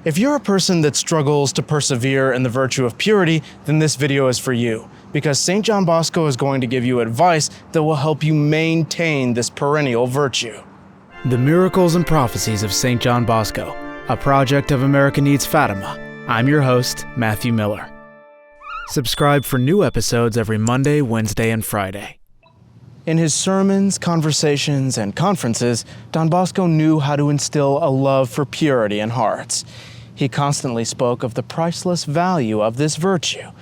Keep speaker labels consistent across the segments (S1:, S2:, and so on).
S1: If you're a person that struggles to persevere in the virtue of purity, then this video is for you, because Saint John Bosco is going to give you advice that will help you maintain this perennial virtue. The Miracles and Prophecies of Saint John Bosco, a project of America Needs Fatima. I'm your host, Matthew Miller. Subscribe for new episodes every Monday, Wednesday, and Friday. In his sermons, conversations, and conferences, Don Bosco knew how to instill a love for purity in hearts. He constantly spoke of the priceless value of this virtue.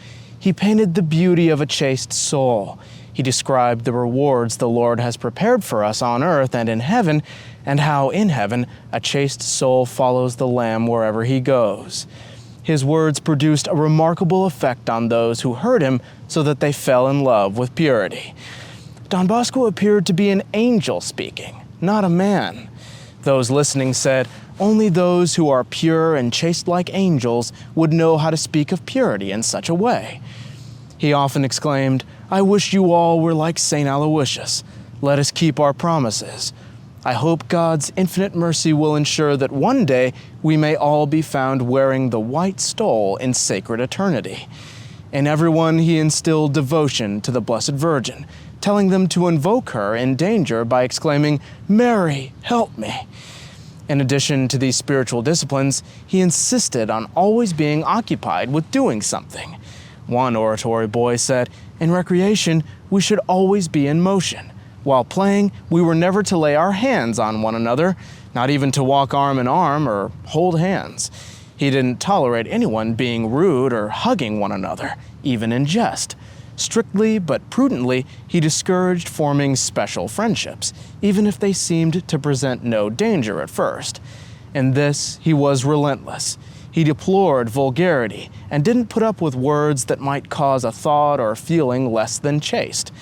S1: He painted the beauty of a chaste soul. He described the rewards the Lord has prepared for us on earth and in heaven, and how in heaven a chaste soul follows the Lamb wherever he goes. His words produced a remarkable effect on those who heard him so that they fell in love with purity. Don Bosco appeared to be an angel speaking, not a man. Those listening said, only those who are pure and chaste like angels would know how to speak of purity in such a way. He often exclaimed, I wish you all were like Saint Aloysius. Let us keep our promises. I hope God's infinite mercy will ensure that one day we may all be found wearing the white stole in sacred eternity. In everyone he instilled devotion to the Blessed Virgin, telling them to invoke her in danger by exclaiming, Mary, help me. In addition to these spiritual disciplines, he insisted on always being occupied with doing something. One oratory boy said, in recreation, we should always be in motion. While playing, we were never to lay our hands on one another, not even to walk arm in arm or hold hands. He didn't tolerate anyone being rude or hugging one another, even in jest. Strictly but prudently, he discouraged forming special friendships, even if they seemed to present no danger at first. In this, he was relentless. He deplored vulgarity and didn't put up with words that might cause a thought or feeling less than chaste.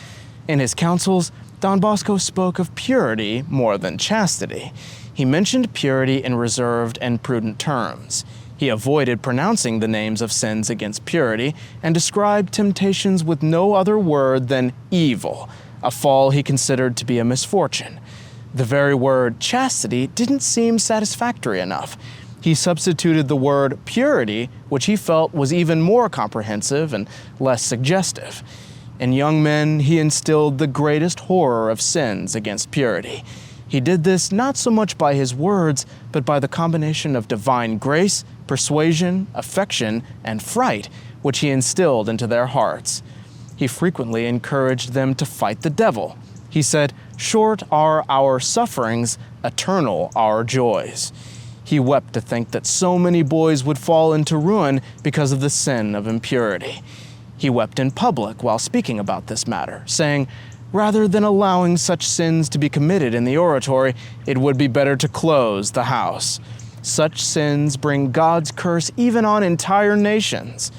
S1: In his counsels, Don Bosco spoke of purity more than chastity. He mentioned purity in reserved and prudent terms. He avoided pronouncing the names of sins against purity and described temptations with no other word than evil, a fall he considered to be a misfortune. The very word chastity didn't seem satisfactory enough. He substituted the word purity, which he felt was even more comprehensive and less suggestive. In young men, he instilled the greatest horror of sins against purity. He did this not so much by his words, but by the combination of divine grace, persuasion, affection, and fright, which he instilled into their hearts. He frequently encouraged them to fight the devil. He said, short are our sufferings, eternal our joys. He wept to think that so many boys would fall into ruin because of the sin of impurity. He wept in public while speaking about this matter, saying, rather than allowing such sins to be committed in the oratory, it would be better to close the house. Such sins bring God's curse even on entire nations.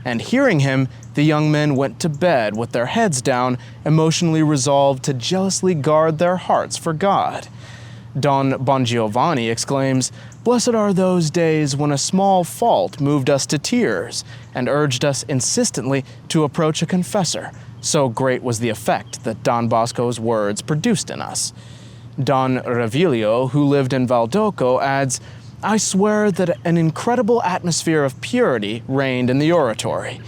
S1: And hearing him, the young men went to bed with their heads down, emotionally resolved to jealously guard their hearts for God. Don Bosco exclaims, blessed are those days when a small fault moved us to tears and urged us insistently to approach a confessor. So great was the effect that Don Bosco's words produced in us. Don Revilio, who lived in Valdoco, adds, I swear that an incredible atmosphere of purity reigned in the oratory.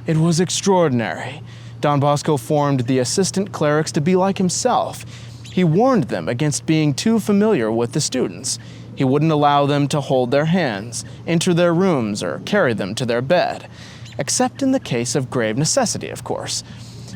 S1: It was extraordinary. Don Bosco formed the assistant clerics to be like himself. He warned them against being too familiar with the students. He wouldn't allow them to hold their hands, enter their rooms, or carry them to their bed, except in the case of grave necessity, of course.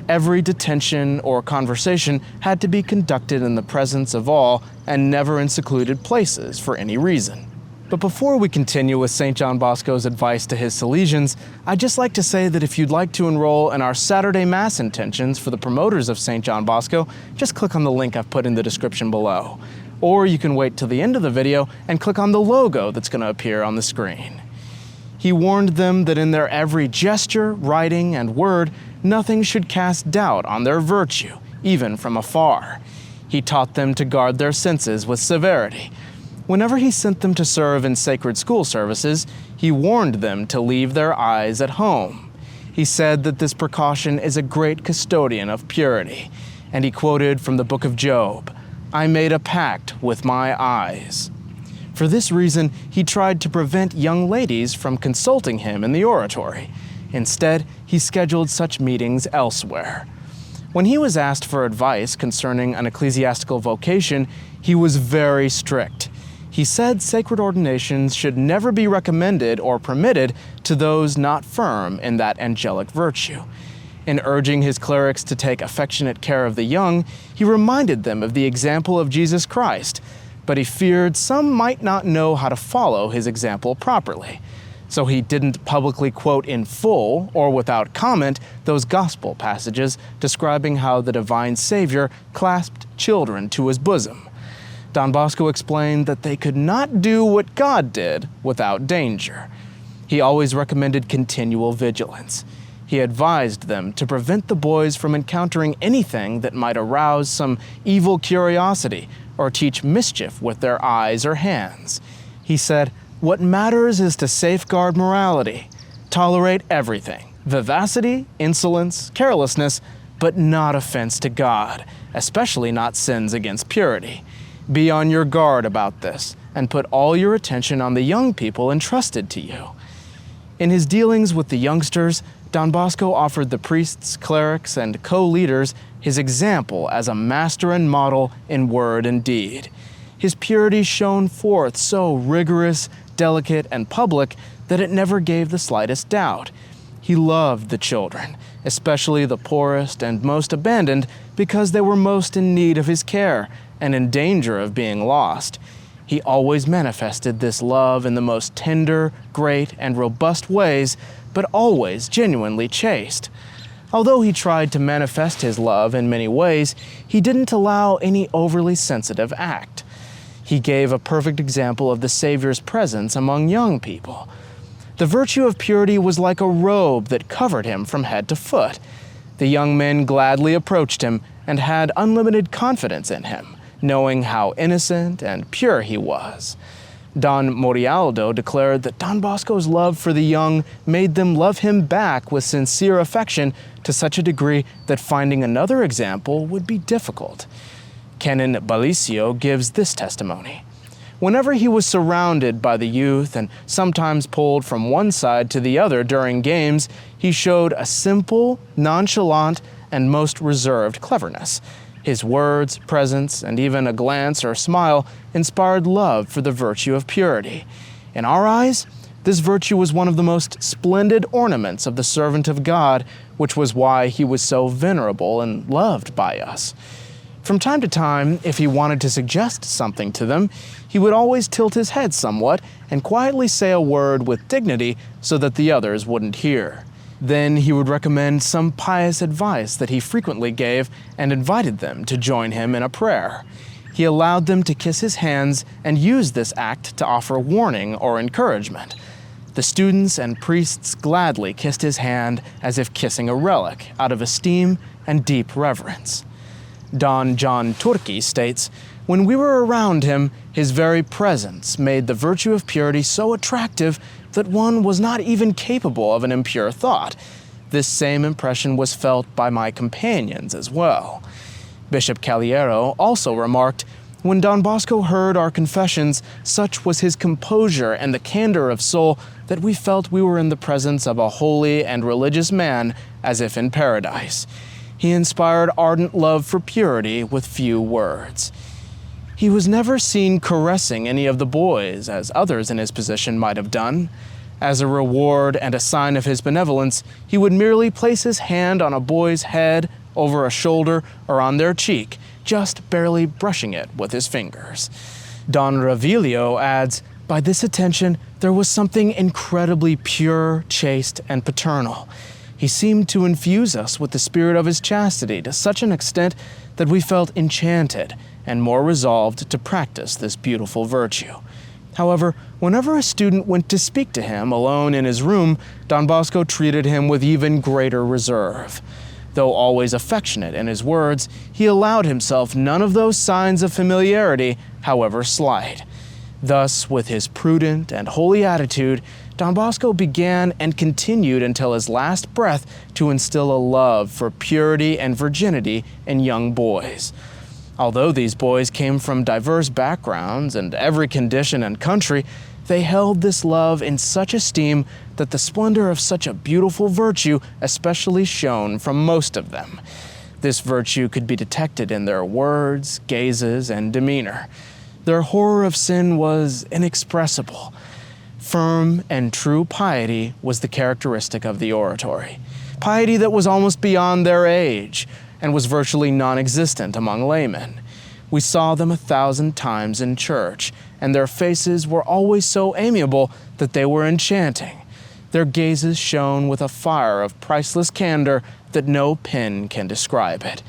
S1: Every detention or conversation had to be conducted in the presence of all and never in secluded places for any reason. But before we continue with St. John Bosco's advice to his Salesians, I'd just like to say that if you'd like to enroll in our Saturday Mass intentions for the promoters of St. John Bosco, just click on the link I've put in the description below. Or you can wait till the end of the video and click on the logo that's going to appear on the screen. He warned them that in their every gesture, writing, and word, nothing should cast doubt on their virtue, even from afar. He taught them to guard their senses with severity. Whenever he sent them to serve in sacred school services, he warned them to leave their eyes at home. He said that this precaution is a great custodian of purity, and he quoted from the book of Job, I made a pact with my eyes. For this reason, he tried to prevent young ladies from consulting him in the oratory. Instead, he scheduled such meetings elsewhere. When he was asked for advice concerning an ecclesiastical vocation, he was very strict. He said sacred ordinations should never be recommended or permitted to those not firm in that angelic virtue. In urging his clerics to take affectionate care of the young, he reminded them of the example of Jesus Christ, but he feared some might not know how to follow his example properly. So he didn't publicly quote in full or without comment those gospel passages describing how the divine Savior clasped children to his bosom. Don Bosco explained that they could not do what God did without danger. He always recommended continual vigilance. He advised them to prevent the boys from encountering anything that might arouse some evil curiosity or teach mischief with their eyes or hands. He said, "What matters is to safeguard morality, tolerate everything, vivacity, insolence, carelessness, but not offense to God, especially not sins against purity. Be on your guard about this, and put all your attention on the young people entrusted to you." In his dealings with the youngsters, Don Bosco offered the priests, clerics, and co-leaders his example as a master and model in word and deed. His purity shone forth so rigorous, delicate, and public that it never gave the slightest doubt. He loved the children, especially the poorest and most abandoned, because they were most in need of his care and in danger of being lost. He always manifested this love in the most tender, great, and robust ways, but always genuinely chaste. Although he tried to manifest his love in many ways, he didn't allow any overly sensitive act. He gave a perfect example of the Savior's presence among young people. The virtue of purity was like a robe that covered him from head to foot. The young men gladly approached him and had unlimited confidence in him, knowing how innocent and pure he was. Don Morialdo declared that Don Bosco's love for the young made them love him back with sincere affection to such a degree that finding another example would be difficult. Canon Balicio gives this testimony. Whenever he was surrounded by the youth and sometimes pulled from one side to the other during games, he showed a simple, nonchalant, and most reserved cleverness. His words, presence, and even a glance or smile inspired love for the virtue of purity. In our eyes, this virtue was one of the most splendid ornaments of the servant of God, which was why he was so venerable and loved by us. From time to time, if he wanted to suggest something to them, he would always tilt his head somewhat and quietly say a word with dignity so that the others wouldn't hear. Then he would recommend some pious advice that he frequently gave and invited them to join him in a prayer. He allowed them to kiss his hands and used this act to offer warning or encouragement. The students and priests gladly kissed his hand as if kissing a relic out of esteem and deep reverence. Don John Turki states, "When we were around him, his very presence made the virtue of purity so attractive that one was not even capable of an impure thought. This same impression was felt by my companions as well." Bishop Caliero also remarked, "When Don Bosco heard our confessions, such was his composure and the candor of soul that we felt we were in the presence of a holy and religious man, as if in paradise. He inspired ardent love for purity with few words. He was never seen caressing any of the boys, as others in his position might have done. As a reward and a sign of his benevolence, he would merely place his hand on a boy's head, over a shoulder, or on their cheek, just barely brushing it with his fingers." Don Revilio adds, "By this attention, there was something incredibly pure, chaste, and paternal. He seemed to infuse us with the spirit of his chastity to such an extent that we felt enchanted and more resolved to practice this beautiful virtue. However, whenever a student went to speak to him alone in his room, Don Bosco treated him with even greater reserve. Though always affectionate in his words, he allowed himself none of those signs of familiarity, however slight. Thus, with his prudent and holy attitude, Don Bosco began and continued until his last breath to instill a love for purity and virginity in young boys. Although these boys came from diverse backgrounds and every condition and country, they held this love in such esteem that the splendor of such a beautiful virtue especially shone from most of them. This virtue could be detected in their words, gazes, and demeanor. Their horror of sin was inexpressible. Firm and true piety was the characteristic of the oratory. Piety that was almost beyond their age and was virtually non-existent among laymen. We saw them 1,000 times in church, and their faces were always so amiable that they were enchanting. Their gazes shone with a fire of priceless candor that no pen can describe it.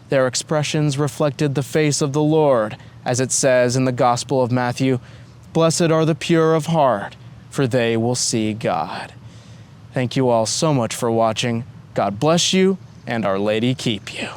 S1: Their expressions reflected the face of the Lord, as it says in the Gospel of Matthew, "Blessed are the pure of heart, for they will see God." Thank you all so much for watching. God bless you, and Our Lady keep you.